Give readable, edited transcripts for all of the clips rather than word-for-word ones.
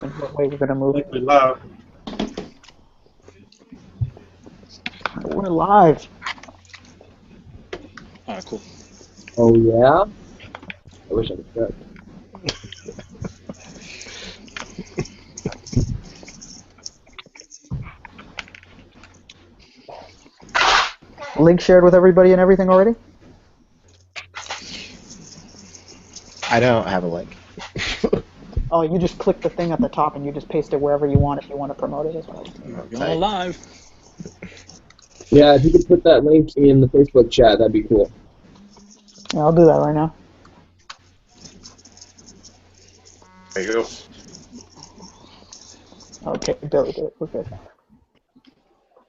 In what way we're gonna move? We're live. We're live. Alright, cool. Oh yeah? I wish I could check. Link shared with everybody and everything already? I don't have a link. Oh, you just click the thing at the top and you just paste it wherever you want if you want to promote it as well. We're all live. Yeah, if you could put that link in the Facebook chat, that'd be cool. Yeah, I'll do that right now. There you go. Okay, Billy did it. We're good.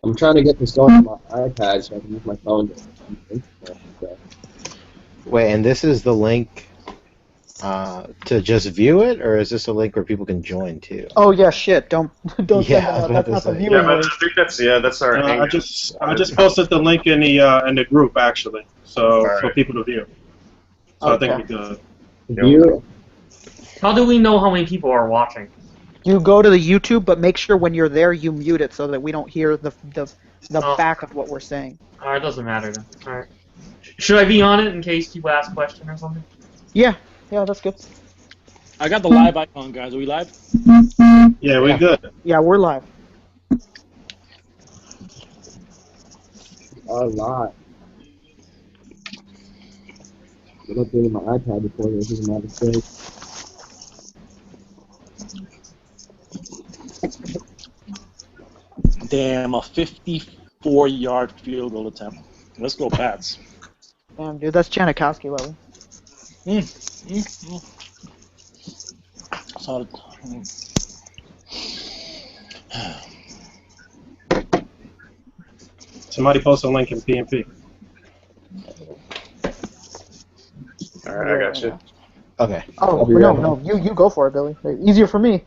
I'm trying to get this going on my iPad so I can use my phone to so. Wait, and this is the link to just view it, or is this a link where people can join too? Oh yeah, shit! Don't Yeah, send I was that. about That's to not the say. viewing Yeah, but link. I think that's our. I just posted the link in the group actually, so Alright. for people to view. So Okay. I think we're good. View? How do we know how many people are watching? You go to the YouTube, but make sure when you're there you mute it so that we don't hear the Oh. back of what we're saying. Alright, doesn't matter then. Alright. Should I be on it in case you ask a question or something? Yeah, that's good. I got the live icon, guys. Are we live? Yeah, we're good. Yeah, we're live. A lot. I'm updating my iPad before this is my mistake. Damn, a 54-yard field goal attempt. Let's go, Pats. Damn, dude, that's Janikowski level. Solid. Somebody post a link in PNP. All right, I got you. Okay. Oh I'll be no, right no, you go for it, Billy. Easier for me.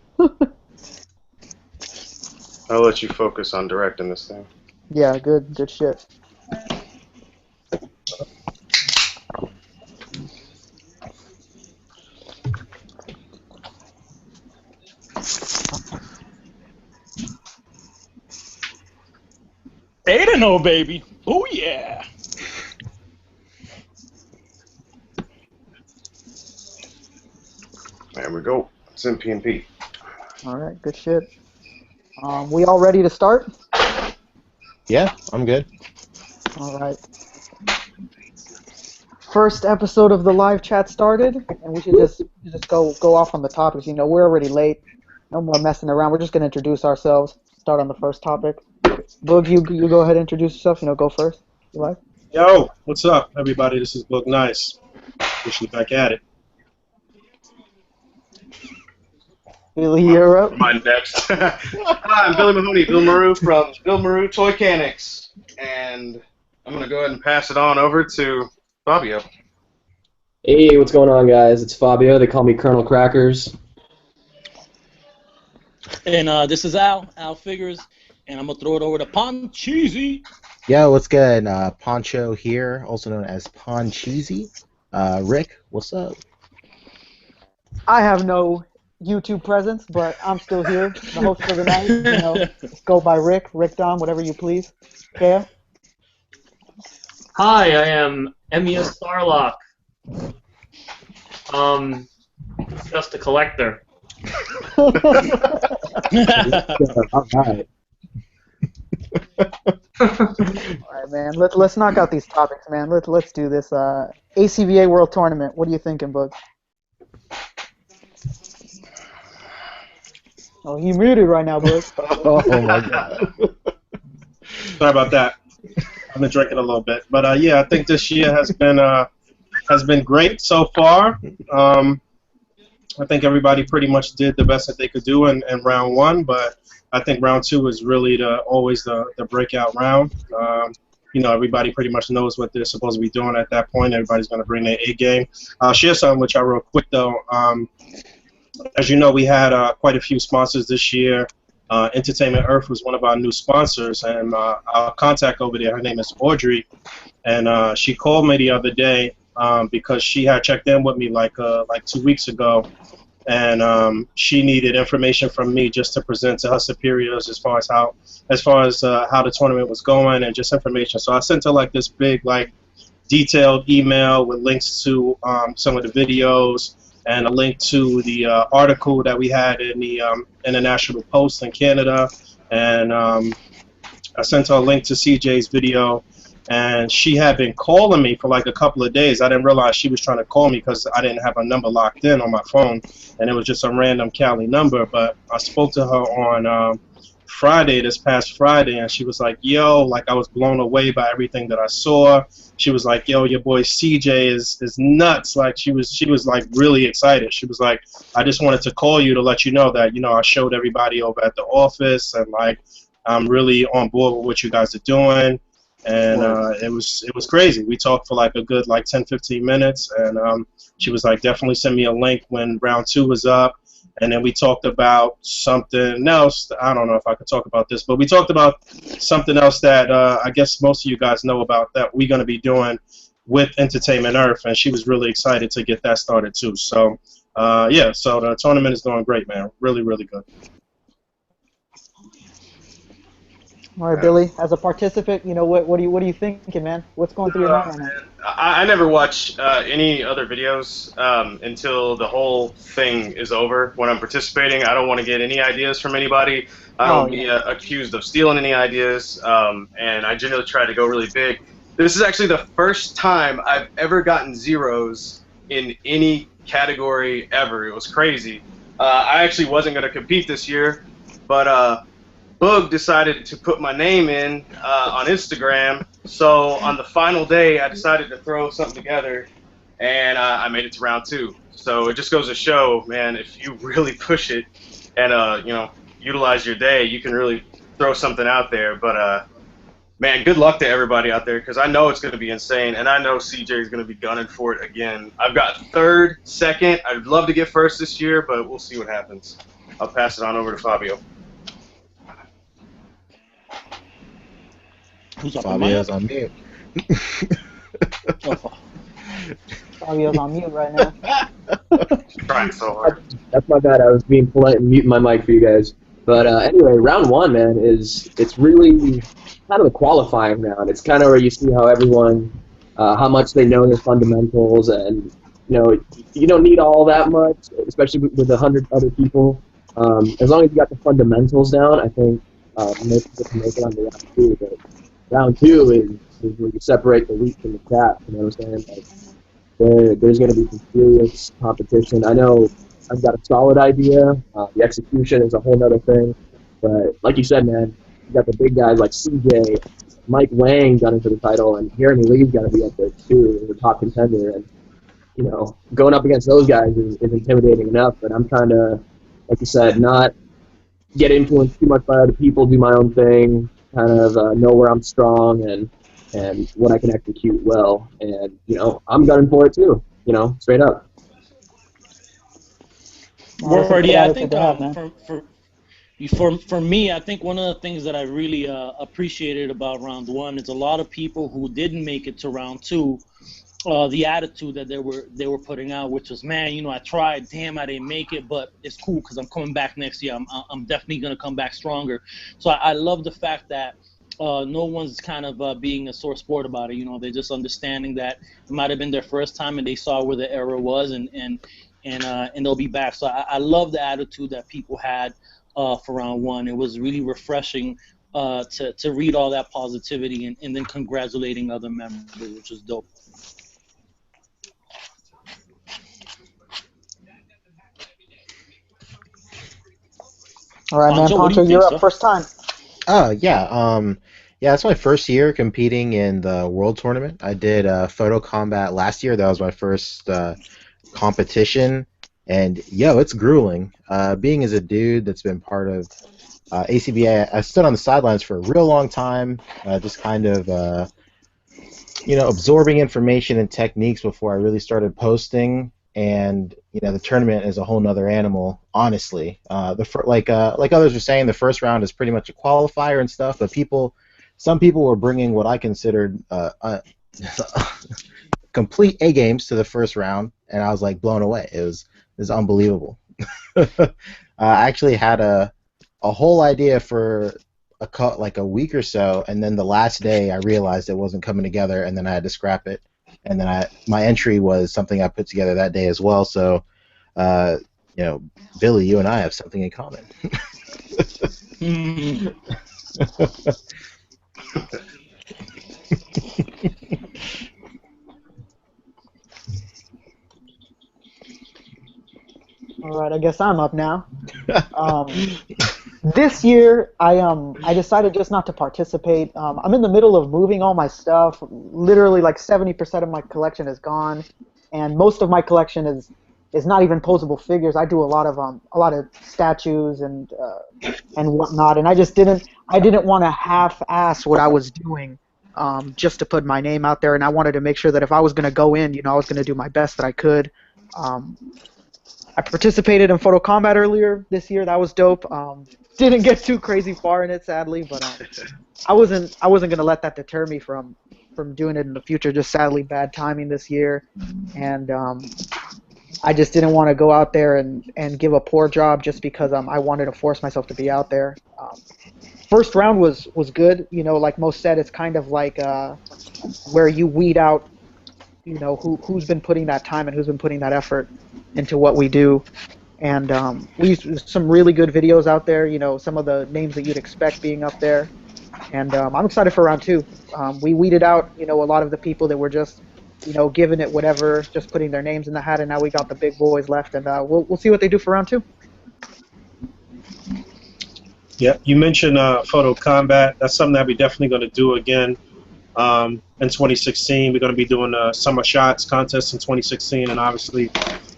I'll let you focus on directing this thing. Yeah, good shit. Eight and 0, baby. Oh yeah. There we go. It's in PNP. All right, good shit. We all ready to start? Yeah, I'm good. All right. First episode of the live chat started, and we should just go off on the topics. You know, we're already late. No more messing around. We're just gonna introduce ourselves. Start on the first topic. Boog, you go ahead and introduce yourself. You know, go first. You like? Yo, what's up, everybody? This is Book Nice. Wishing back at it. Billy, you're up. Mine next. Hi, I'm Billy Mahoney, Bill Maru from Bill Maru Toy Canics, and I'm gonna go ahead and pass it on over to Fabio. Hey, what's going on, guys? It's Fabio. They call me Colonel Krackers. And this is Al Figures, and I'm gonna throw it over to Pancho. Yo, what's good? Pancho here, also known as Poncheesy. Rick, what's up? I have no YouTube presence, but I'm still here. The host for the night. You know, just go by Rick Don, whatever you please. Keiyo? Hi, I am Emiya Starlock. Just a collector. All right. Alright, man. Let's knock out these topics, man. Let's do this. A.C.B.A. World Tournament. What are you thinking, Boog? Oh, he muted right now, Boog. Oh my god. Sorry about that. I've been drinking a little bit, but yeah, I think this year has been great so far. I think everybody pretty much did the best that they could do in round one, but I think round two is really always the breakout round. You know, everybody pretty much knows what they're supposed to be doing at that point. Everybody's going to bring their A game. I'll share something which I real quick though. As you know, we had quite a few sponsors this year. Entertainment Earth was one of our new sponsors, and our contact over there, her name is Audrey, and she called me the other day because she had checked in with me like 2 weeks ago, and she needed information from me just to present to her superiors as far as how the tournament was going and just information. So I sent her like this big like detailed email with links to some of the videos and a link to the article that we had in the International Post in Canada, and I sent her a link to CJ's video, and she had been calling me for like a couple of days. I didn't realize she was trying to call me because I didn't have a number locked in on my phone, and it was just a random Cali number. But I spoke to her on Friday, this past Friday, and she was like, yo, like I was blown away by everything that I saw. She was like, yo, your boy CJ is nuts. Like she was like really excited. She was like, I just wanted to call you to let you know that, you know, I showed everybody over at the office, and like I'm really on board with what you guys are doing. And it was crazy. We talked for like a good like 10-15 minutes, and she was like, definitely send me a link when round 2 was up. And then we talked about something else. I don't know if I could talk about this, but we talked about something else that I guess most of you guys know about that we're going to be doing with Entertainment Earth, and she was really excited to get that started too. So yeah, so the tournament is going great, man. Really, really good. All right, Billy. As a participant, you know what are you thinking, man? What's going through your mind right now? I never watch any other videos until the whole thing is over. When I'm participating, I don't want to get any ideas from anybody. I don't be accused of stealing any ideas, and I generally try to go really big. This is actually the first time I've ever gotten zeros in any category ever. It was crazy. I actually wasn't going to compete this year, but Boog decided to put my name in on Instagram. So on the final day, I decided to throw something together, and I made it to round 2. So it just goes to show, man, if you really push it and you know, utilize your day, you can really throw something out there. But man, good luck to everybody out there, because I know it's going to be insane, and I know CJ is going to be gunning for it again. I've got 3rd, 2nd. I'd love to get 1st this year, but we'll see what happens. I'll pass it on over to Fabio. Who's up Fabio's on mute. Fabio's on mute right now. Trying so hard. That's my bad. I was being polite and muting my mic for you guys. But anyway, round 1, man, it's really kind of the qualifying round. It's kind of where you see how everyone, how much they know their fundamentals, and you know, you don't need all that much, especially with 100 other people. As long as you got the fundamentals down, I think most people can make it on the round 2. But round 2 is where you separate the wheat from the chaff. You know what I'm saying? Like, there's going to be some serious competition. I know I've got a solid idea. The execution is a whole other thing. But like you said, man, you got the big guys like CJ, Mike Wang gunning for the title, and Jeremy Lee's got to be up there too, as a top contender. And you know, going up against those guys is intimidating enough. But I'm trying to, like you said, not get influenced too much by other people, do my own thing, kind of know where I'm strong and what I can execute well. And, you know, I'm gunning for it too, you know, straight up. Word, yeah, I think for me, I think one of the things that I really appreciated about round 1 is a lot of people who didn't make it to round 2, the attitude that they were putting out, which was, man, you know, I tried, damn, I didn't make it, but it's cool because I'm coming back next year. I'm definitely gonna come back stronger. So I love the fact that no one's kind of being a sore sport about it. You know, they're just understanding that it might have been their first time and they saw where the error was, and they'll be back. So I love the attitude that people had for round 1. It was really refreshing to read all that positivity and then congratulating other members, which was dope. All right, man. Pancho, you're up. First time. Oh, yeah. Yeah, that's my first year competing in the World Tournament. I did Photo Combat last year. That was my first competition. And, yo, it's grueling. Being as a dude that's been part of A.C.B.A, I stood on the sidelines for a real long time, just kind of, you know, absorbing information and techniques before I really started posting. And you know, the tournament is a whole nother animal, honestly. Like others were saying, the first round is pretty much a qualifier and stuff. But some people were bringing what I considered complete A games to the first round, and I was like blown away. It was unbelievable. I actually had a whole idea for like a week or so, and then the last day I realized it wasn't coming together, and then I had to scrap it. And then my entry was something I put together that day as well. So, you know, Billy, you and I have something in common. All right, I guess I'm up now. This year, I decided just not to participate. I'm in the middle of moving all my stuff. Literally, like 70% of my collection is gone, and most of my collection is not even posable figures. I do a lot of statues and whatnot, and I didn't want to half-ass what I was doing just to put my name out there, and I wanted to make sure that if I was going to go in, I was going to do my best that I could. I participated in Photo Combat earlier this year. That was dope. Didn't get too crazy far in it, sadly, but I wasn't gonna let that deter me from doing it in the future. Just sadly bad timing this year, and I just didn't want to go out there and give a poor job just because I wanted to force myself to be out there. First round was good. Like most said, it's kind of like where you weed out who's been putting that time and who's been putting that effort into what we do. And we used some really good videos out there, some of the names that you'd expect being up there. And I'm excited for round two. We weeded out, a lot of the people that were just, giving it whatever, just putting their names in the hat, and now we got the big boys left, and we'll see what they do for round two. Yeah, you mentioned Photo Combat. That's something that we're definitely going to do again in 2016. We're going to be doing a Summer Shots contest in 2016, and obviously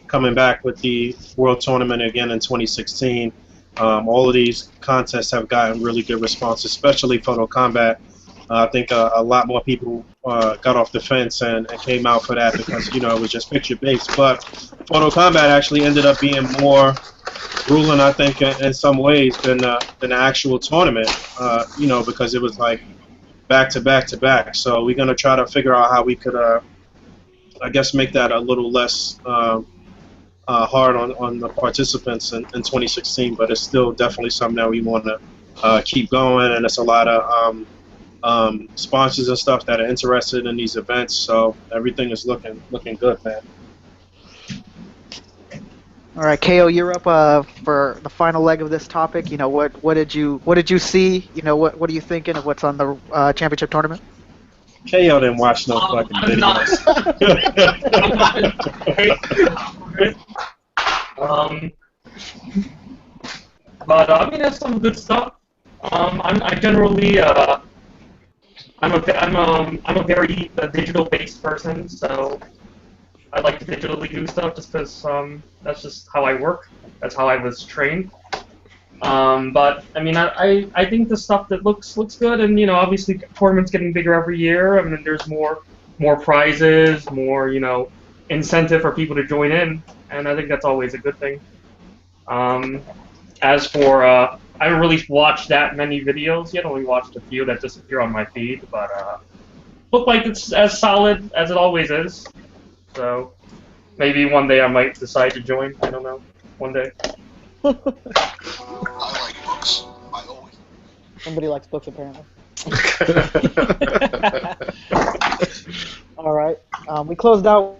coming back with the World Tournament again in 2016. All of these contests have gotten really good response, especially Photo Combat. I think a lot more people got off the fence and came out for that because, it was just picture-based. But Photo Combat actually ended up being more grueling, I think, in some ways than the actual tournament, because it was like back to back to back. So we're going to try to figure out how we could, I guess, make that a little less hard on the participants in 2016, but it's still definitely something that we want to keep going, and it's a lot of sponsors and stuff that are interested in these events, so everything is looking good, man. All right, Keiyo, you're up for the final leg of this topic. What did you see? What are you thinking of what's on the championship tournament? Keiyo didn't watch no fucking videos. But I mean, there's some good stuff. I generally I'm a very digital-based person, so I like to digitally do stuff just because that's just how I work. That's how I was trained. But I mean, I think the stuff that looks good, and obviously tournaments getting bigger every year. I mean, there's more prizes, more incentive for people to join in, and I think that's always a good thing. As for I haven't really watched that many videos yet. Only watched a few that just appear on my feed, but look like it's as solid as it always is. So maybe one day I might decide to join. I don't know. One day. I like books. I always. Somebody likes books, apparently. All right. We closed out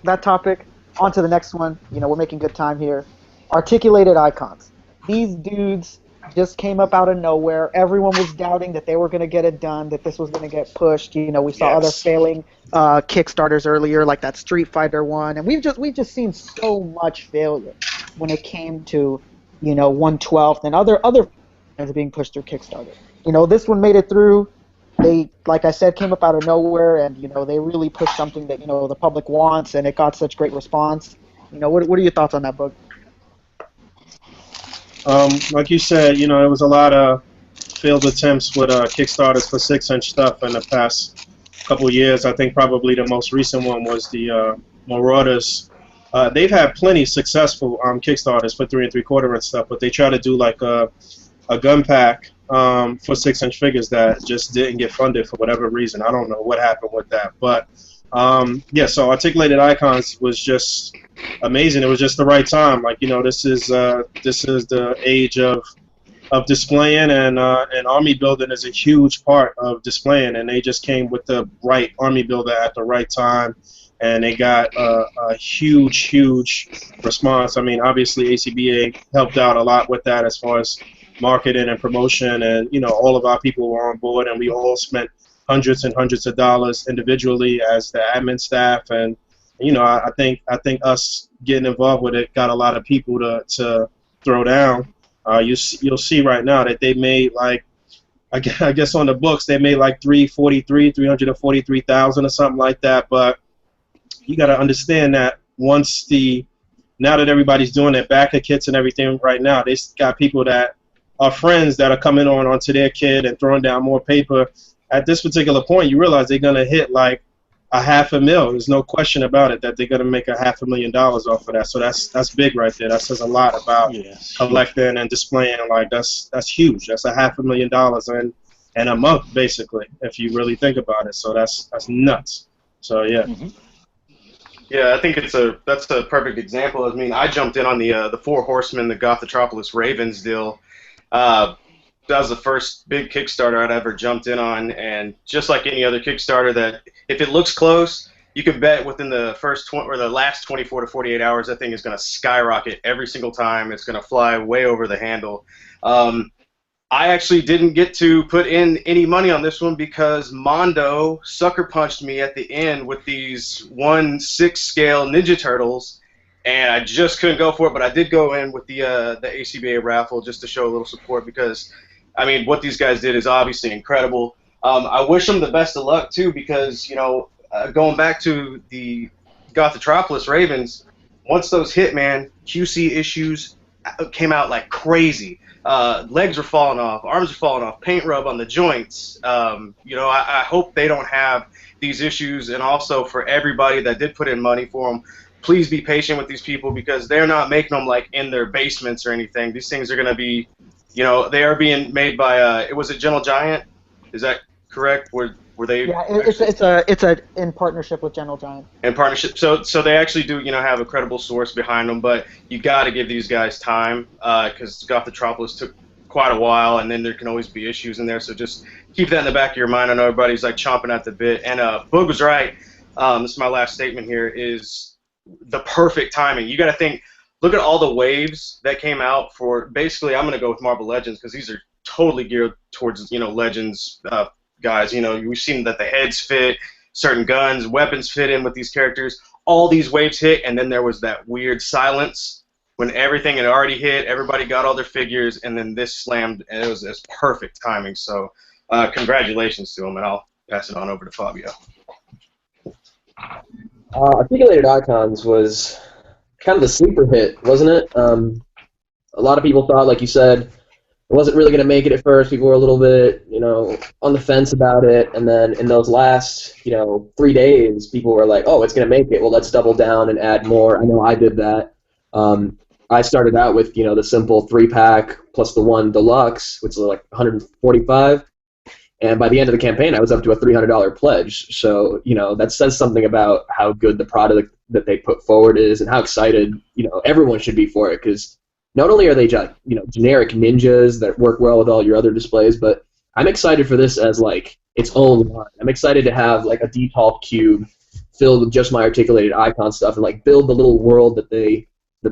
that topic. On to the next one. We're making good time here. Articulated icons. These dudes just came up out of nowhere. Everyone was doubting that they were going to get it done, that this was going to get pushed. We saw other failing Kickstarters earlier, like that Street Fighter one, and we've just seen so much failure when it came to 1/12 and other things being pushed through Kickstarter. This one made it through. They, like I said, came up out of nowhere, and they really pushed something that the public wants, and it got such great response. What are your thoughts on that book? Like you said, it was a lot of failed attempts with Kickstarters for 6-inch stuff in the past couple of years. I think probably the most recent one was the Marauders. They've had plenty successful Kickstarters for 3 3/4 and stuff, but they try to do like a gun pack for 6-inch figures that just didn't get funded for whatever reason. I don't know what happened with that, but Yeah, so articulated icons was just amazing. It was just the right time. Like, you know, this is the age of displaying, and army building is a huge part of displaying, and they just came with the right army builder at the right time, and they got a huge response. I mean, obviously A.C.B.A. helped out a lot with that as far as marketing and promotion, and you know, all of our people were on board, and we all spent hundreds and hundreds of dollars individually as the admin staff, and you know, I think us getting involved with it got a lot of people to throw down. You'll see right now that they made like, I guess on the books they made like 343,000 or something like that. But you got to understand that now that everybody's doing their backer kits and everything right now, they got people that are friends that are coming onto their kit and throwing down more paper. At this particular point, you realize they're gonna hit like $500,000. There's no question about it that they're gonna make $500,000 off of that. So that's big right there. That says a lot about collecting and displaying. Like that's huge. That's $500,000 in a month, basically, if you really think about it. So that's nuts. So yeah. Yeah, I think that's a perfect example. I mean, I jumped in on the Four Horsemen, the Gothropolis Ravens deal. That was the first big Kickstarter I'd ever jumped in on, and just like any other Kickstarter, that if it looks close, you can bet within the the last 24 to 48 hours, that thing is going to skyrocket every single time. It's going to fly way over the handle. I actually didn't get to put in any money on this one because Mondo sucker punched me at the end with these 1/6 scale Ninja Turtles, and I just couldn't go for it. But I did go in with the A.C.B.A. raffle just to show a little support because, I mean, what these guys did is obviously incredible. I wish them the best of luck too because, you know, going back to the Gothropolis Ravens, once those hit, man, QC issues came out like crazy. Legs are falling off, arms are falling off, paint rub on the joints. You know, I hope they don't have these issues, and also for everybody that did put in money for them, please be patient with these people because they're not making them like in their basements or anything. These things are going to be, you know, they are being made by, it was a Gentle Giant, is that correct? Were they? Yeah, it's in partnership with Gentle Giant. In partnership, so they actually do, you know, have a credible source behind them, but you got to give these guys time because Gothropolis took quite a while, and then there can always be issues in there. So just keep that in the back of your mind. I know everybody's like chomping at the bit, and Boog was right. This is my last statement here. Is the perfect timing. You got to think. Look at all the waves that came out for. Basically, I'm going to go with Marvel Legends because these are totally geared towards, you know, Legends guys. You know, we've seen that the heads fit, certain guns, weapons fit in with these characters. All these waves hit, and then there was that weird silence when everything had already hit. Everybody got all their figures, and then this slammed, and it was perfect timing. So, congratulations to them, and I'll pass it on over to Fabio. Articulated Icons was kind of the sleeper hit, wasn't it? A lot of people thought, like you said, it wasn't really going to make it at first. People were a little bit, you know, on the fence about it. And then in those last, you know, 3 days, people were like, oh, it's going to make it. Well, let's double down and add more. I know I did that. I started out with, you know, the simple 3-pack plus the 1 deluxe, which was like $145. And by the end of the campaign, I was up to a $300 pledge. So, you know, that says something about how good the product that they put forward is and how excited, you know, everyone should be for it. Because not only are they just, you know, generic ninjas that work well with all your other displays, but I'm excited for this as, like, its own line. I'm excited to have, like, a detailed cube filled with just my articulated icon stuff and, like, build the little world that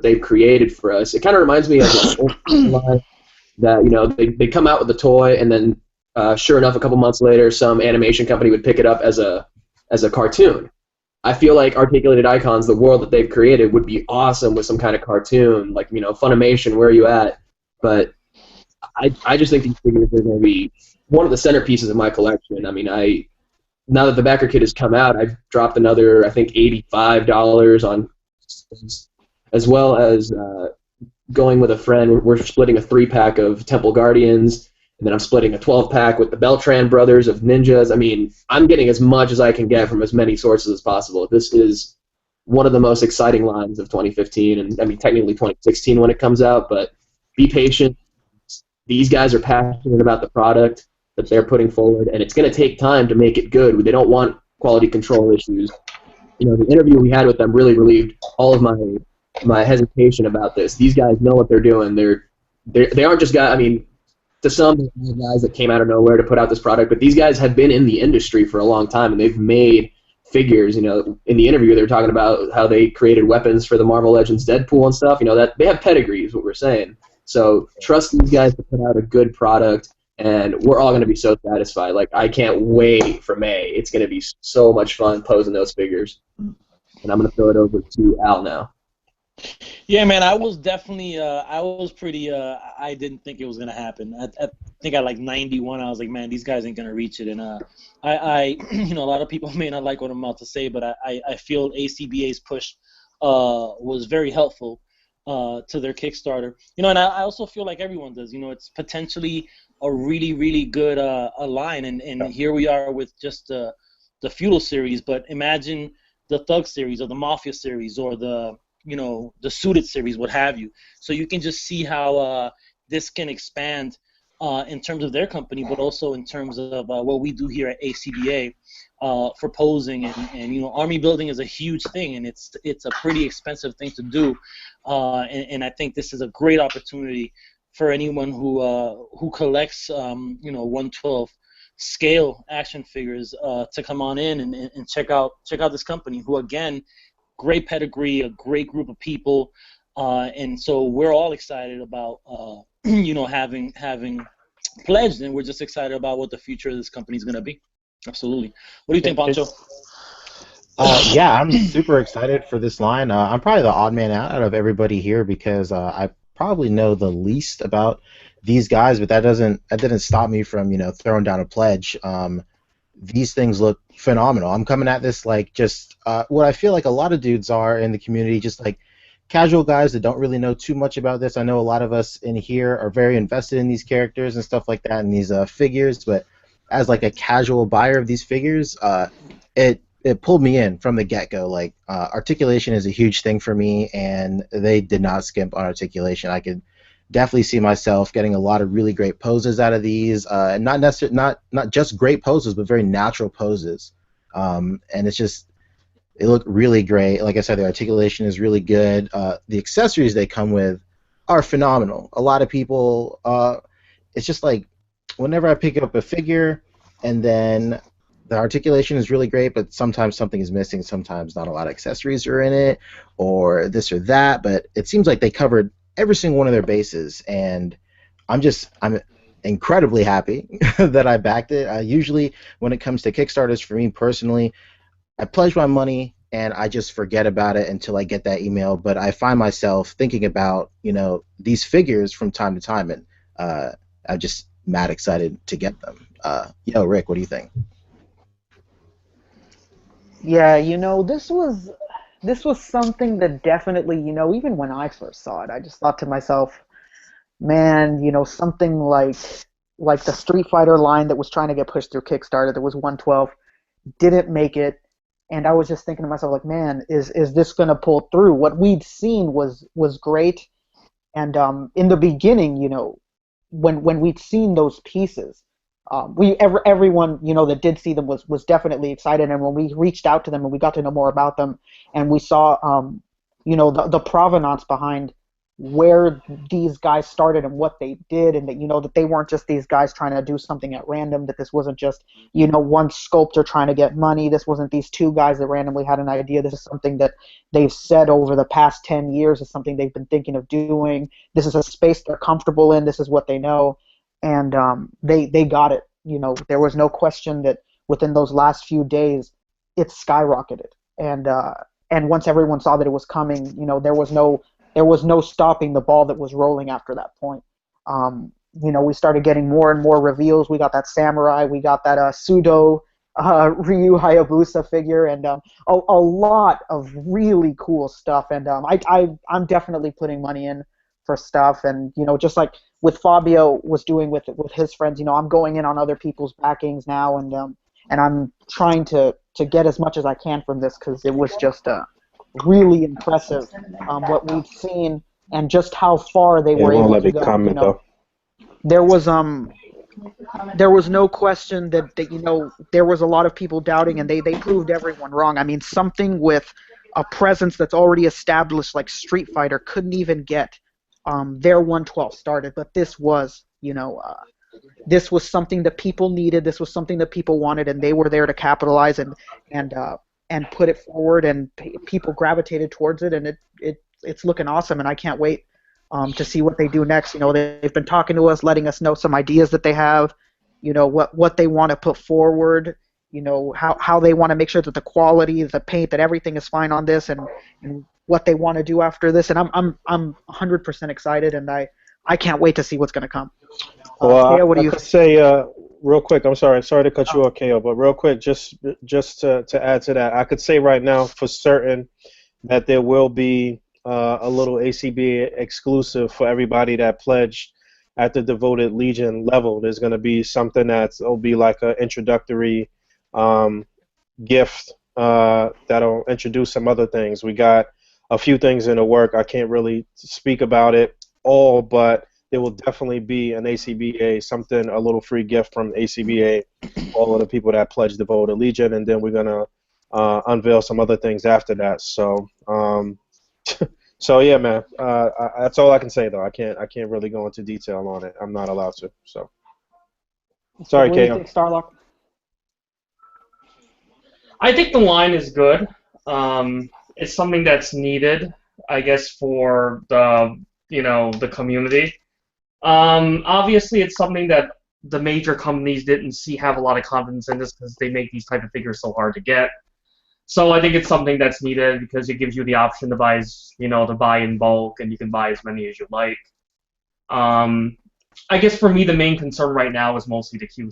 they've created for us. It kind of reminds me of, like, that, you know, they come out with the toy and then sure enough, a couple months later, some animation company would pick it up as a cartoon. I feel like Articulated Icons, the world that they've created, would be awesome with some kind of cartoon, like, you know, Funimation, where are you at? But I just think these figures are going to be one of the centerpieces of my collection. I mean, now that the backer kit has come out, I've dropped another, I think, $85 on, as well as going with a friend. We're splitting a 3-pack of Temple Guardians. And then I'm splitting a 12-pack with the Beltran brothers of ninjas. I mean, I'm getting as much as I can get from as many sources as possible. This is one of the most exciting lines of 2015, and I mean, technically 2016 when it comes out, but be patient. These guys are passionate about the product that they're putting forward, and it's going to take time to make it good. They don't want quality control issues. the interview we had with them really relieved all of my hesitation about this. These guys know what they're doing. They aren't just guys. I mean, to some guys that came out of nowhere to put out this product, but these guys have been in the industry for a long time, and they've made figures. In the interview, they were talking about how they created weapons for the Marvel Legends Deadpool and stuff. That they have pedigree, is what we're saying. So trust these guys to put out a good product, and we're all going to be so satisfied. Like, I can't wait for May. It's going to be so much fun posing those figures. And I'm going to throw it over to Al now. Yeah, man, I was definitely, I was pretty, I didn't think it was going to happen. I think at like 91, I was like, man, these guys ain't going to reach it. And I a lot of people may not like what I'm about to say, but I feel A.C.B.A.'s push was very helpful to their Kickstarter. And I also feel like everyone does. It's potentially a really, really good a line. And here we are with just the Feudal series, but imagine the Thug series or the Mafia series or the Suited series, what have you. So you can just see how this can expand in terms of their company, but also in terms of what we do here at A.C.B.A. For posing and army building is a huge thing, and it's a pretty expensive thing to do, and I think this is a great opportunity for anyone who collects 1/12 scale action figures to come on in and check out this company, who again, great pedigree, a great group of people, and so we're all excited about having pledged, and we're just excited about what the future of this company is going to be. Absolutely. What do you think, Pancho? Yeah, I'm super excited for this line. I'm probably the odd man out of everybody here because I probably know the least about these guys, but that didn't stop me from throwing down a pledge. These things look phenomenal. I'm coming at this like just what I feel like a lot of dudes are in the community, just like casual guys that don't really know too much about this. I know a lot of us in here are very invested in these characters and stuff like that, and these figures, but as like a casual buyer of these figures, it pulled me in from the get-go. Like articulation is a huge thing for me, and they did not skimp on articulation. I could definitely see myself getting a lot of really great poses out of these, and not just great poses, but very natural poses. And it looked really great. Like I said, the articulation is really good. The accessories they come with are phenomenal. A lot of people, it's just like whenever I pick up a figure, and then the articulation is really great, but sometimes something is missing. Sometimes not a lot of accessories are in it, or this or that. But it seems like they covered every single one of their bases, and I'm incredibly happy that I backed it. Usually when it comes to Kickstarters, for me personally, I pledge my money and I just forget about it until I get that email, but I find myself thinking about these figures from time to time, and I'm just mad excited to get them. Rick, what do you think? Yeah, this was something that definitely, even when I first saw it, I just thought to myself, man, something like the Street Fighter line that was trying to get pushed through Kickstarter, that was 1/12, didn't make it, and I was just thinking to myself, like, man, is this gonna pull through? What we'd seen was great, and in the beginning, when we'd seen those pieces, everyone that did see them was definitely excited, and when we reached out to them and we got to know more about them, and we saw the provenance behind where these guys started and what they did, and that that they weren't just these guys trying to do something at random, that this wasn't just one sculptor trying to get money, this wasn't these two guys that randomly had an idea, this is something that they've said over the past 10 years is something they've been thinking of doing, this is a space they're comfortable in, this is what they know, and they got it. There was no question that within those last few days it skyrocketed, and once everyone saw that it was coming, there was no stopping the ball that was rolling after that point. We started getting more and more reveals. We got that samurai, we got that pseudo Ryu Hayabusa figure, and a lot of really cool stuff. And I'm definitely putting money in for stuff, and just like with Fabio was doing with his friends, I'm going in on other people's backings now, and I'm trying to get as much as I can from this, because it was just really impressive what we've seen and just how far they were able to go. There was there was no question that there was a lot of people doubting, and they proved everyone wrong. I mean, something with a presence that's already established like Street Fighter couldn't even get their 112 started, but this was, this was something that people needed. This was something that people wanted, and they were there to capitalize and put it forward, and people gravitated towards it, and it's looking awesome, and I can't wait to see what they do next. They've been talking to us, letting us know some ideas that they have, what they want to put forward, how they want to make sure that the quality, the paint, that everything is fine on this, and what they want to do after this. And I'm 100% excited, and I can't wait to see what's going to come. Keiyo, what do you could say real quick? I'm sorry to cut you off, Keiyo, but real quick, just to add to that, I could say right now for certain that there will be a little A.C.B.A exclusive for everybody that pledged at the Devoted Legion level. There's going to be something that'll be like an introductory gift that'll introduce some other things. We got a few things in the work. I can't really speak about it all, but there will definitely be an A.C.B.A, something, a little free gift from A.C.B.A, all of the people that pledged Devoted Legion, and then we're going to unveil some other things after that. So, so yeah, man, that's all I can say though. I can't really go into detail on it. I'm not allowed to. So, sorry, what do you Keiyo. think, Starlock? I think the line is good. It's something that's needed, I guess, for the community. Obviously, it's something that the major companies didn't have a lot of confidence in this because they make these type of figures so hard to get. So I think it's something that's needed because it gives you the option to buy, to buy in bulk, and you can buy as many as you like. I guess for me, the main concern right now is mostly the Q.